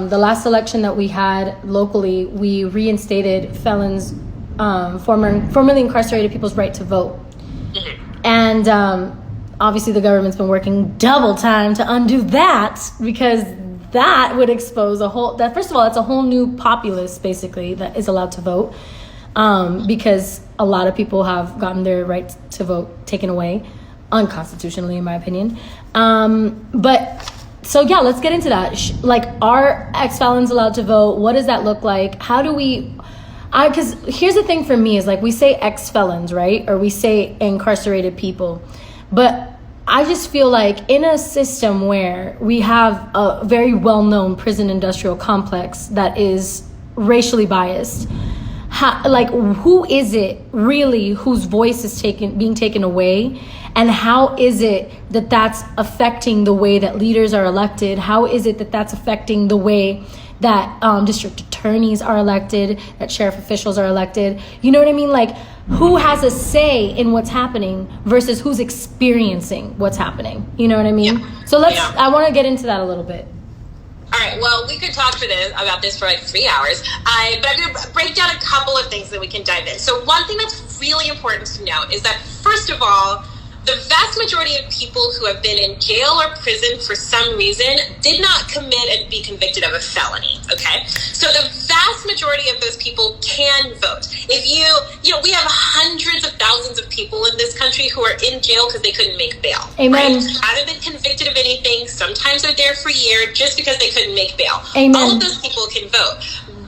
The last election that we had locally, we reinstated felons, formerly incarcerated people's right to vote. Mm-hmm. And obviously the government's been working double time to undo that, because that would expose first of all, it's a whole new populace basically that is allowed to vote, because a lot of people have gotten their right to vote taken away unconstitutionally, in my opinion. But so yeah, let's get into that. Are ex-felons allowed to vote? What does that look like? How do we Because here's the thing for me is like we say ex-felons, right? Or we say incarcerated people. But I just feel like in a system where we have a very well-known prison industrial complex that is racially biased, who is it really whose voice is being taken away? And how is it that that's affecting the way that leaders are elected? How is it that that's affecting the way that district attorneys are elected, that sheriff officials are elected? You know what I mean? Like, who has a say in what's happening versus who's experiencing what's happening? You know what I mean? Yeah. So I want to get into that a little bit. All right, well, we could talk about this for like 3 hours, but I'm going to break down a couple of things that we can dive in. So one thing that's really important to note is that, first of all, the vast majority of people who have been in jail or prison for some reason did not commit and be convicted of a felony, okay? So the vast majority of those people can vote. If we have hundreds of thousands of people in this country who are in jail because they couldn't make bail. Amen. Right? Haven't been convicted of anything. Sometimes they're there for a year just because they couldn't make bail. Amen. All of those people can vote.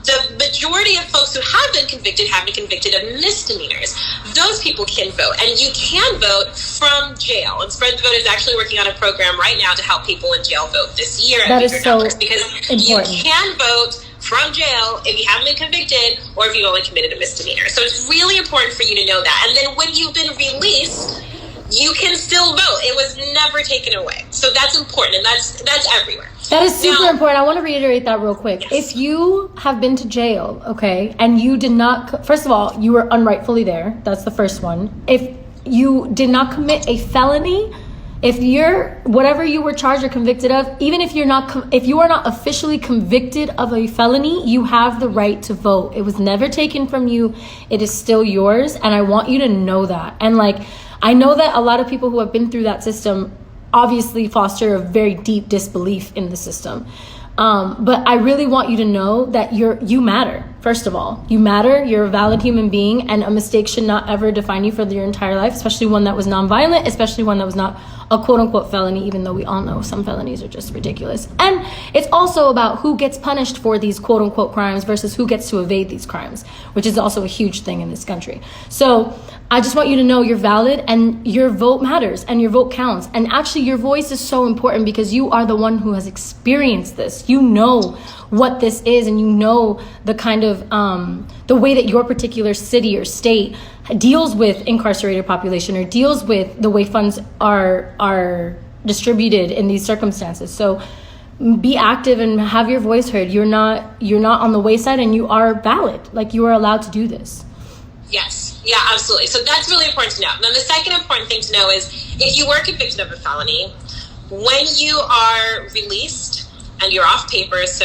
The majority of folks who have been convicted have been convicted of misdemeanors. Those people can vote, and you can vote from jail. And Spread the Vote is actually working on a program right now to help people in jail vote this year. That is so because important. You can vote from jail if you haven't been convicted or if you've only committed a misdemeanor. So it's really important for you to know that. And then when you've been released, you can still vote. It was never taken away. So that's important, and that's everywhere. That is super important. I want to reiterate that real quick. Yes. If you have been to jail, okay, and you did not, first of all, you were unrightfully there. That's the first one. If you did not commit a felony, if whatever you were charged or convicted of, even if if you are not officially convicted of a felony, you have the right to vote. It was never taken from you. It is still yours. And I want you to know that. And I know that a lot of people who have been through that system obviously foster a very deep disbelief in the system. But I really want you to know that you matter. First of all, you matter. You're a valid human being, and a mistake should not ever define you for your entire life, especially one that was nonviolent, especially one that was not a quote unquote felony, even though we all know some felonies are just ridiculous. And it's also about who gets punished for these quote unquote crimes versus who gets to evade these crimes, which is also a huge thing in this country. So I just want you to know you're valid, and your vote matters, and your vote counts. And actually your voice is so important because you are the one who has experienced this. You know what this is, and you know the kind of the way that your particular city or state deals with incarcerated population or deals with the way funds are distributed in these circumstances. So be active and have your voice heard. You're not on the wayside, and you are valid. You are allowed to do this. Yes. Yeah, absolutely. So that's really important to know. Then the second important thing to know is if you were convicted of a felony, when you are released and you're off paper, first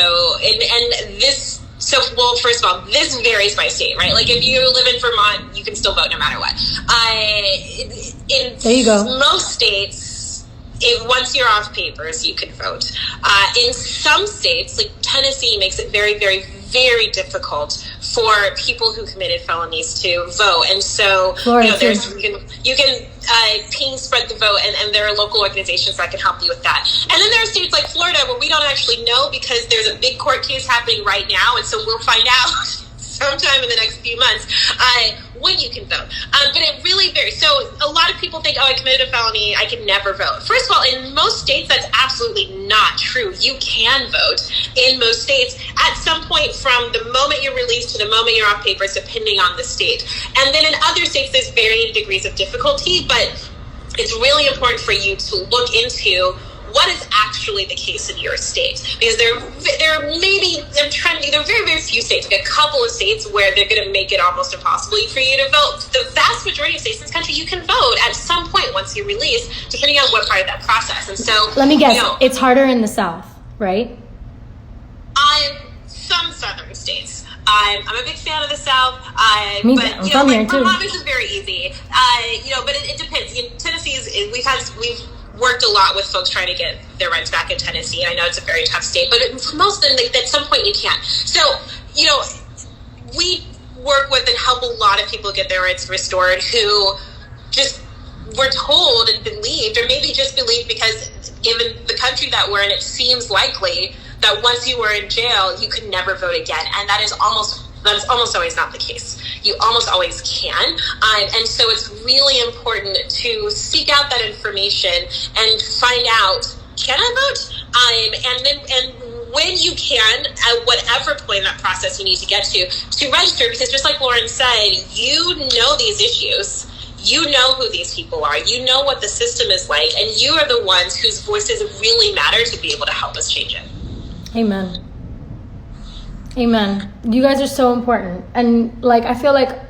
of all, this varies by state, right? If you live in Vermont, you can still vote no matter what. There you go. Most states, once you're off papers, you can vote. In some states, like Tennessee, makes it very, very, very difficult for people who committed felonies to vote. And so, you can ping Spread the Vote, and there are local organizations that can help you with that. And then there are states like Florida where we don't actually know because there's a big court case happening right now, and so we'll find out sometime in the next few months when you can vote. But it really varies. So a lot of people think, I committed a felony, I can never vote. First of all, in most states, that's absolutely not true. You can vote in most states at some point from the moment you're released to the moment you're off papers, depending on the state. And then in other states, there's varying degrees of difficulty, but it's really important for you to look into what is actually the case in your state, because there are very, very few states, like a couple of states where they're going to make it almost impossible for you to vote. The vast majority of states in this country, you can vote at some point once you're released, depending on what part of that process. And so, let me guess, it's harder in the South, right? Some southern states. I'm a big fan of the South. Vermont is very easy. But it depends. Tennessee we've worked a lot with folks trying to get their rights back in Tennessee. I know it's a very tough state, but for most of them, at some point you can. So, we work with and help a lot of people get their rights restored who just were told and believed, or maybe just believed because given the country that we're in, it seems likely that once you were in jail, you could never vote again. And that is almost That's almost always not the case. You almost always can. And so it's really important to seek out that information and find out, can I vote? And when you can, at whatever point in that process you need to get to register, because just like Lauren said, you know these issues. You know who these people are. You know what the system is like, and you are the ones whose voices really matter to be able to help us change it. Amen. Amen. You guys are so important. And like, I feel like,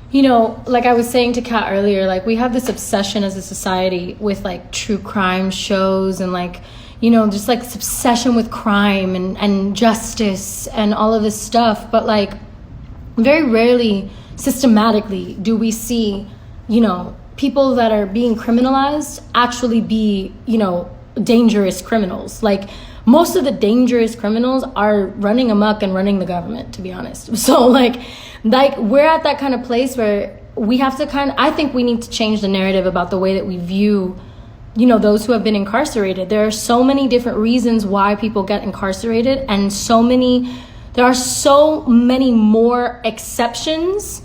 you know, like I was saying to Kat earlier, like we have this obsession as a society with like true crime shows and like, you know, just like this obsession with crime and justice and all of this stuff. But like very rarely systematically do we see, you know, people that are being criminalized actually be, you know, dangerous criminals. Like most of the dangerous criminals are running amok and running the government, to be honest. So like we're at that kind of place where we have to I think we need to change the narrative about the way that we view, you know, those who have been incarcerated. There are so many different reasons why people get incarcerated, and there are so many more exceptions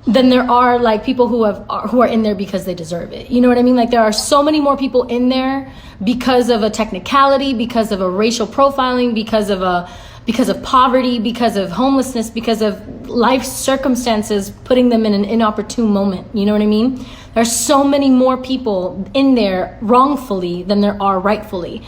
than there are like people who are in there because they deserve it. You know what I mean? Like there are so many more people in there because of a technicality, because of a racial profiling, because of poverty, because of homelessness, because of life circumstances putting them in an inopportune moment. You know what I mean? There are so many more people in there wrongfully than there are rightfully.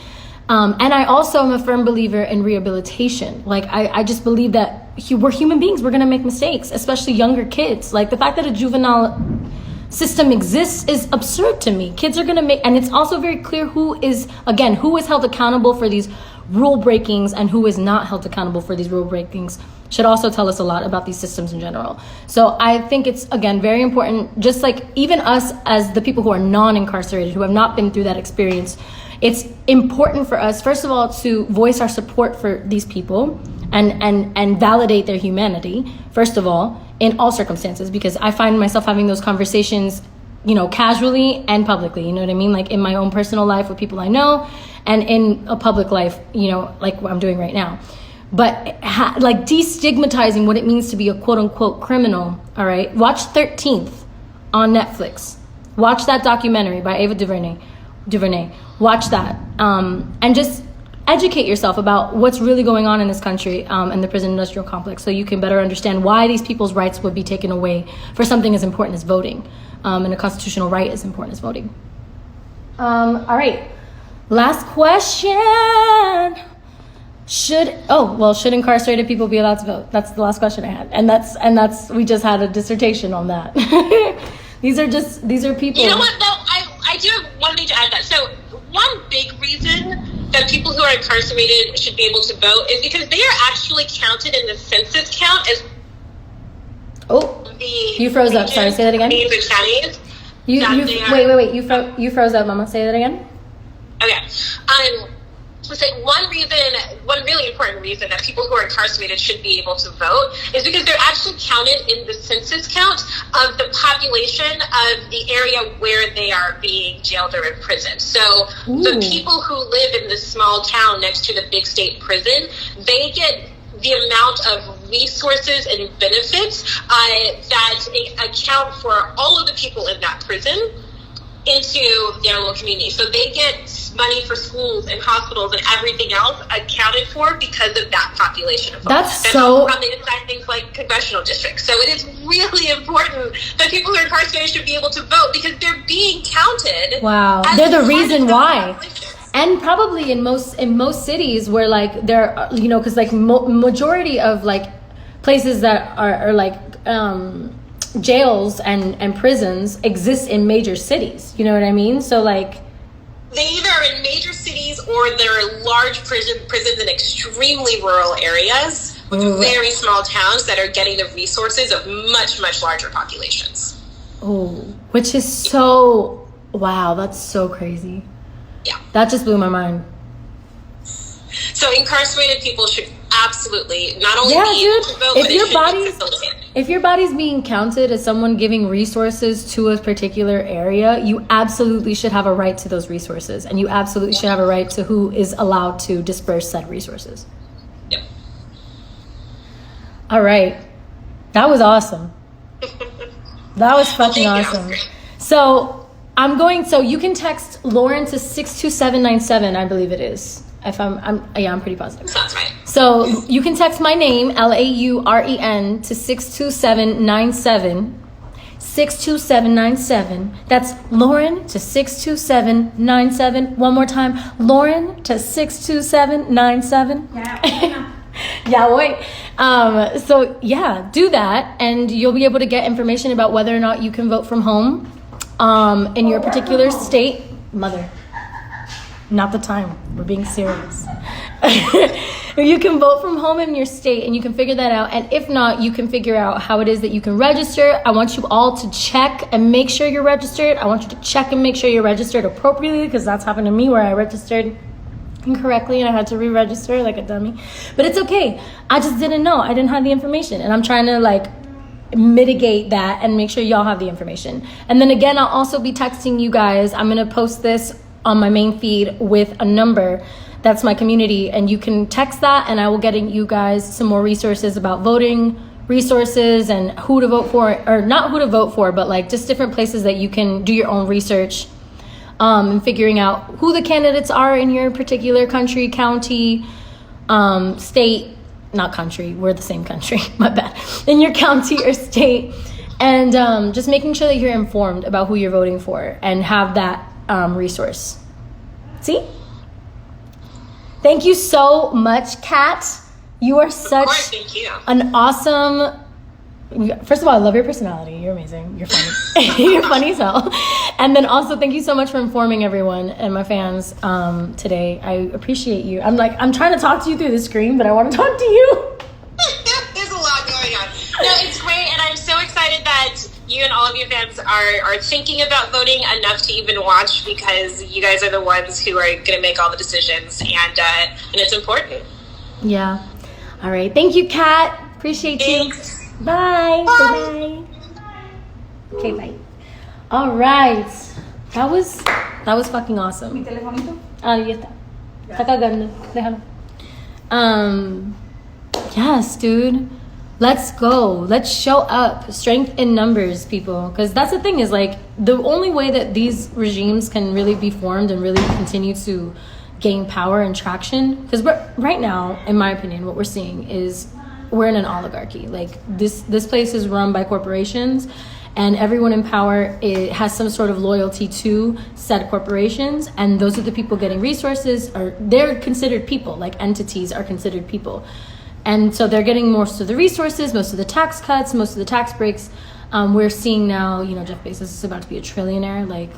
And I also am a firm believer in rehabilitation. Like I just believe that we're human beings. We're going to make mistakes, especially younger kids. Like the fact that a juvenile system exists is absurd to me. Kids are going to make, and it's also very clear who is held accountable for these rule breakings and who is not held accountable for these rule breakings should also tell us a lot about these systems in general. So I think it's, again, very important, just like even us as the people who are non-incarcerated, who have not been through that experience, it's important for us, first of all, to voice our support for these people and validate their humanity, first of all, in all circumstances, because I find myself having those conversations, you know, casually and publicly, you know what I mean? Like in my own personal life with people I know and in a public life, you know, like what I'm doing right now. But like destigmatizing what it means to be a quote unquote criminal, all right? Watch 13th on Netflix. Watch that documentary by Ava DuVernay. Watch that. And just educate yourself about what's really going on in this country and the prison industrial complex, so you can better understand why these people's rights would be taken away for something as important as voting. And a constitutional right as important as voting. All right. Last question. Should incarcerated people be allowed to vote? That's the last question I had. And that's we just had a dissertation on that. These are people. You know what though? I do have one thing to add that. So one big reason that people who are incarcerated should be able to vote is because they are actually counted in the census count as you froze up. Sorry, say that again. Wait. You froze up, Mama. Say that again. Okay. So one really important reason that people who are incarcerated should be able to vote is because they're actually counted in the census count of the population of the area where they are being jailed or imprisoned. So the people who live in this small town next to the big state prison, they get the amount of resources and benefits that account for all of the people in that prison into their local community. So they get money for schools and hospitals and everything else accounted for because of that population of folks. That's how they decide things like congressional districts. So it is really important that people who are incarcerated should be able to vote because they're being counted. Wow, they're the reason why. And probably in most cities where like there, you know, because like majority of like places that are like jails and prisons exist in major cities. You know what I mean? So like they either are in major cities or they're large prisons in extremely rural areas with very small towns that are getting the resources of much larger populations. Oh, which is so wow, that's so crazy. Yeah. That just blew my mind. So incarcerated people should absolutely not only be able to vote, but it should be facilitated. If your body's being counted as someone giving resources to a particular area, you absolutely should have a right to those resources. And you absolutely should have a right to who is allowed to disperse said resources. Yep. All right. That was awesome. That was fucking awesome. So you can text Lauren to 62797, I believe it is. If I'm pretty positive. Sounds right. So you can text my name, LAUREN, to 62797. 62797. That's Lauren to 62797. One more time. Lauren to 62797. Yeah. Yeah, wait. So yeah, do that, and you'll be able to get information about whether or not you can vote from home in your particular state. Mother, not the time. We're being serious. You can vote from home in your state, and you can figure that out. And if not, you can figure out how it is that you can register. I want you all to check and make sure you're registered. I want you to check and make sure you're registered appropriately, because that's happened to me where I registered incorrectly and I had to re-register like a dummy. But it's okay. I just didn't know. I didn't have the information, and I'm trying to like mitigate that and make sure y'all have the information. And then again, I'll also be texting you guys. I'm going to post this on my main feed with a number. That's my community, and you can text that, and I will get you guys some more resources about voting resources and who to vote for, or not who to vote for, but like just different places that you can do your own research and figuring out who the candidates are in your particular country, county, state, not country, we're the same country, my bad, in your county or state, and just making sure that you're informed about who you're voting for and have that resource. See? Thank you so much, Kat. You are such thank you. An awesome... First of all, I love your personality. You're amazing. You're funny. You're funny as hell. And then also, thank you so much for informing everyone and my fans today. I appreciate you. I'm trying to talk to you through the screen, but I want to talk to you. There's a lot going on. No, it's great, and I'm so excited that you and all of your fans are thinking about voting enough to even watch, because you guys are the ones who are going to make all the decisions, and it's important. Yeah. All right. Thank you, Kat. Appreciate Thanks. you. Bye. Bye. Okay, bye. All right. That was fucking awesome. Mi telefonito. Ya está. Está cargando. Déjalo. Yes, dude. Let's go. Let's show up. Strength in numbers, people. Because that's the thing, is like the only way that these regimes can really be formed and really continue to gain power and traction. Because right now, in my opinion, what we're seeing is we're in an oligarchy. Like this place is run by corporations, and everyone in power has some sort of loyalty to said corporations, and those are the people getting resources, or they're considered people. Like entities are considered people. And so they're getting most of the resources, most of the tax cuts, most of the tax breaks. We're seeing now, Jeff Bezos is about to be a trillionaire. Like,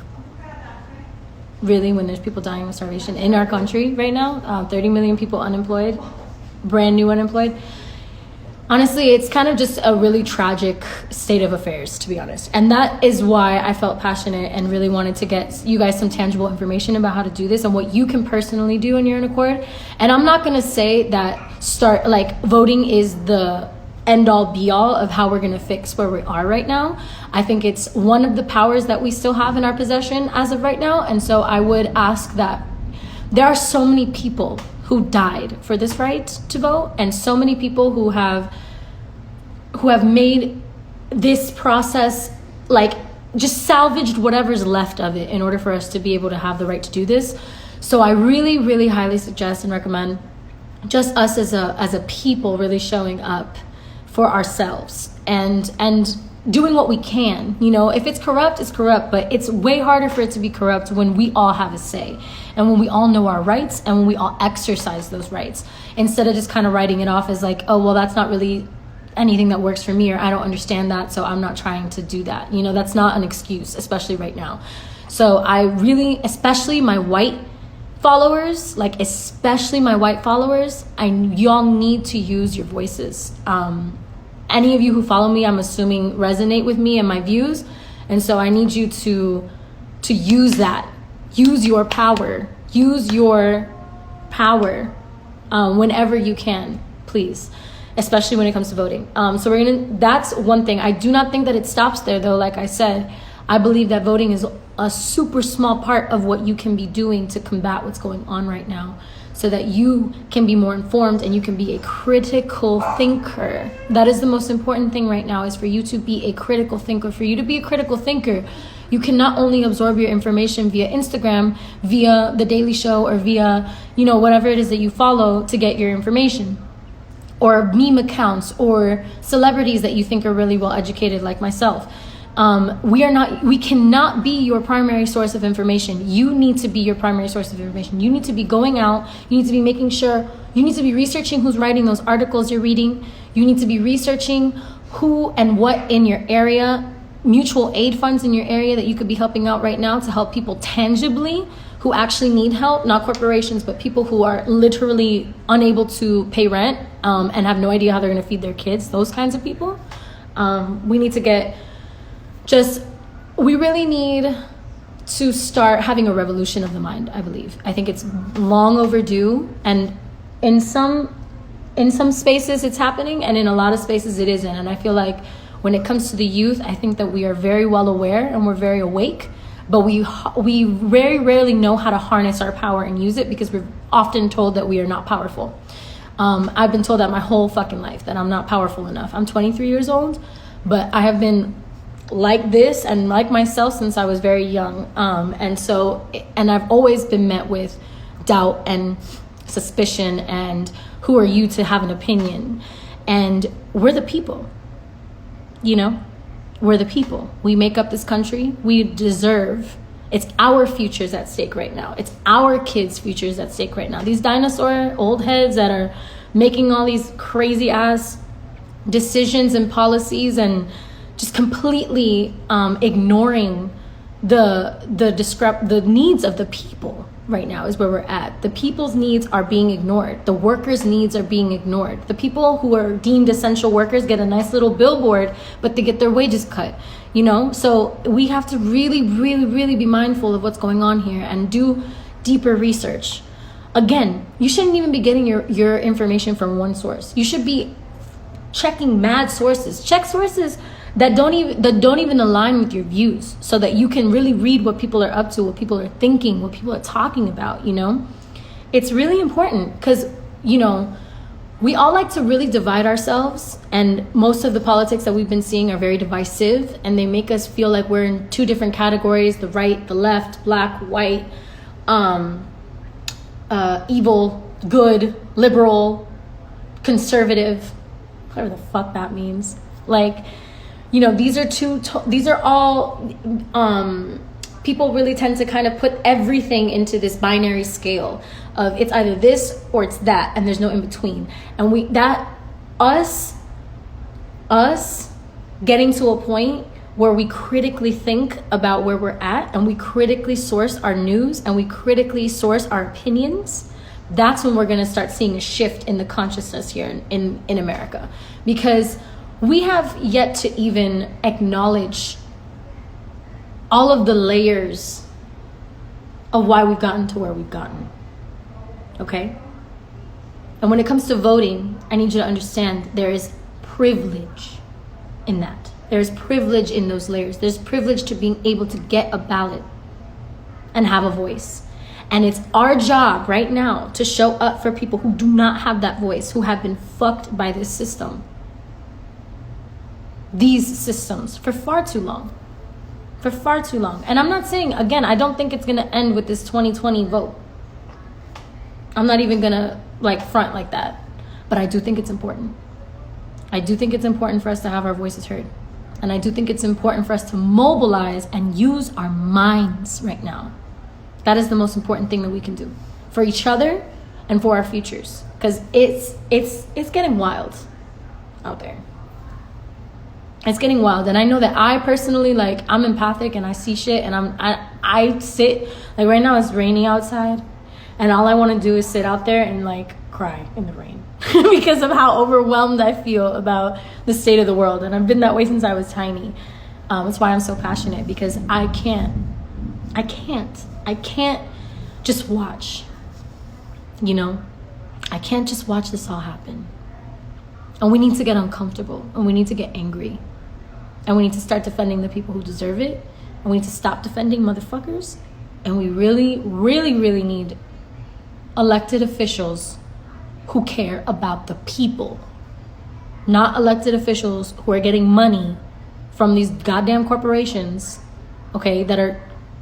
really, when there's people dying of starvation in our country right now, 30 million people unemployed, brand new unemployed. Honestly, it's kind of just a really tragic state of affairs, to be honest. And that is why I felt passionate and really wanted to get you guys some tangible information about how to do this and what you can personally do in your own accord. And I'm not going to say that voting is the end all be all of how we're going to fix where we are right now. I think it's one of the powers that we still have in our possession as of right now. And so I would ask that there are so many people who died for this right to vote, and so many people who have made this process, like, just salvaged whatever's left of it in order for us to be able to have the right to do this. So I really, really highly suggest and recommend just us as a people really showing up for ourselves and doing what we can. If it's corrupt, it's corrupt, but it's way harder for it to be corrupt when we all have a say, and when we all know our rights, and when we all exercise those rights, instead of just kind of writing it off as like, oh, well, that's not really anything that works for me, or I don't understand that, so I'm not trying to do that. That's not an excuse, especially right now. So I really, especially my white followers, y'all need to use your voices. Any of you who follow me, I'm assuming, resonate with me and my views. And so I need you to use that. Use your power. Use your power whenever you can, please. Especially when it comes to voting. So that's one thing. I do not think that it stops there, though. Like I said, I believe that voting is a super small part of what you can be doing to combat what's going on right now. so that you can be more informed and you can be a critical thinker. That is the most important thing right now, is for you to be a critical thinker. For you to be a critical thinker, you can not only absorb your information via Instagram, via The Daily Show, or via, whatever it is that you follow to get your information, or meme accounts, or celebrities that you think are really well educated like myself. We cannot be your primary source of information. You need to be your primary source of information. You need to be going out. You need to be making sure, you need to be researching who's writing those articles you're reading. You need to be researching who and what in your area, mutual aid funds in your area that you could be helping out right now to help people tangibly who actually need help, not corporations, but people who are literally unable to pay rent and have no idea how they're going to feed their kids, those kinds of people. We need to we really need to start having a revolution of the mind, I believe. I think it's long overdue, and in some spaces it's happening, and in a lot of spaces it isn't. And I feel like when it comes to the youth, I think that we are very well aware and we're very awake, but we very rarely know how to harness our power and use it, because we're often told that we are not powerful. I've been told that my whole fucking life, that I'm not powerful enough. I'm 23 years old, but I have been like this and like myself since I was very young. And I've always been met with doubt and suspicion and who are you to have an opinion? And we're the people, we're the people. We make up this country. We deserve, it's our futures at stake right now. It's our kids' futures at stake right now. These dinosaur old heads that are making all these crazy ass decisions and policies and just completely ignoring the needs of the people right now is where we're at. The people's needs are being ignored. The workers' needs are being ignored. The people who are deemed essential workers get a nice little billboard, but they get their wages cut, So we have to really, really, really be mindful of what's going on here and do deeper research. Again, you shouldn't even be getting your information from one source. You should be checking mad sources. Check sources that don't even align with your views, so that you can really read what people are up to, what people are thinking, what people are talking about. It's really important, because we all like to really divide ourselves, and most of the politics that we've been seeing are very divisive, and they make us feel like we're in two different categories: the right, the left, black, white, evil, good, liberal, conservative, whatever the fuck that means. These are all people really tend to kind of put everything into this binary scale of it's either this or it's that, and there's no in between. And us getting to a point where we critically think about where we're at, and we critically source our news, and we critically source our opinions, that's when we're going to start seeing a shift in the consciousness here in America. Because we have yet to even acknowledge all of the layers of why we've gotten to where we've gotten. Okay? And when it comes to voting, I need you to understand there is privilege in that. There's privilege in those layers. There's privilege to being able to get a ballot and have a voice. And it's our job right now to show up for people who do not have that voice, who have been fucked by this system. These systems for far too long. And I'm not saying, again, I don't think it's going to end with this 2020 vote. I'm not even going to front like that. But I do think it's important. I do think it's important for us to have our voices heard. And I do think it's important for us to mobilize and use our minds right now. That is the most important thing that we can do for each other and for our futures. Because it's getting wild out there. It's getting wild. And I know that I personally, I'm empathic and I see shit, and I sit, right now it's rainy outside, and all I want to do is sit out there and cry in the rain because of how overwhelmed I feel about the state of the world. And I've been that way since I was tiny. That's why I'm so passionate, because I can't just watch, I can't just watch this all happen. And we need to get uncomfortable, and we need to get angry. And we need to start defending the people who deserve it. And we need to stop defending motherfuckers. And we really, really, really need elected officials who care about the people, not elected officials who are getting money from these goddamn corporations, okay, that are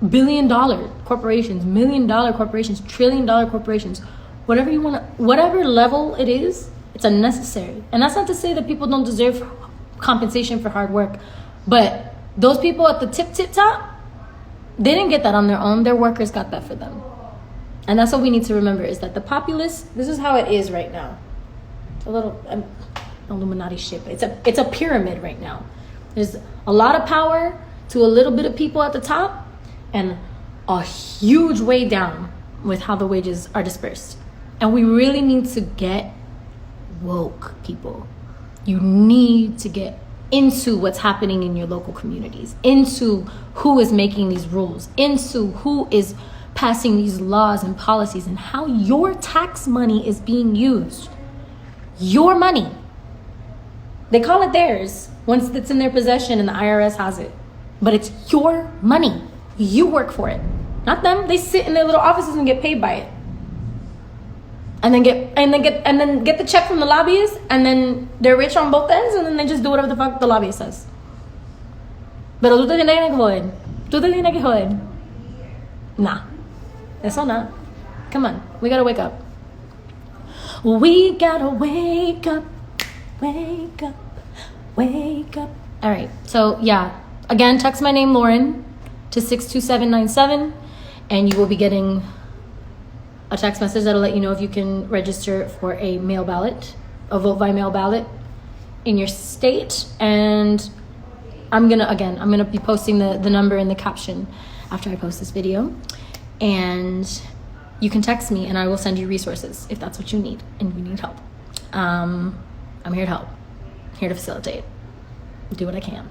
billion-dollar corporations, million-dollar corporations, trillion-dollar corporations, whatever you want to, whatever level it is, it's unnecessary. And that's not to say that people don't deserve compensation for hard work, but those people at the tip top, they didn't get that on their own. Their workers got that for them. And that's what we need to remember, is that the populace, this is how it is right now. It's a little Illuminati shit, but it's a pyramid right now. There's a lot of power to a little bit of people at the top, and a huge way down with how the wages are dispersed. And we really need to get woke, people. You need to get into what's happening in your local communities, into who is making these rules, into who is passing these laws and policies, and how your tax money is being used. Your money. They call it theirs once it's in their possession and the IRS has it. But it's your money. You work for it. Not them. They sit in their little offices and get paid by it. And then get the check from the lobbyist, and then they're rich on both ends, and then they just do whatever the fuck the lobbyist says. Pero tú te tienes que joder. Tú te tienes que joder. Nah. Eso not. Come on. We gotta wake up. We gotta wake up. Wake up. Wake up. All right. So, yeah. Again, text my name, Lauren, to 62797, and you will be getting a text message that'll let you know if you can register for a mail ballot, a vote by mail ballot in your state. And I'm gonna be posting the number in the caption after I post this video. And you can text me and I will send you resources if that's what you need and you need help. I'm here to help, here to facilitate, do what I can.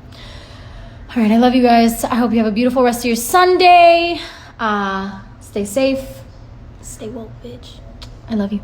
All right, I love you guys. I hope you have a beautiful rest of your Sunday. Stay safe. Stay woke, bitch. I love you.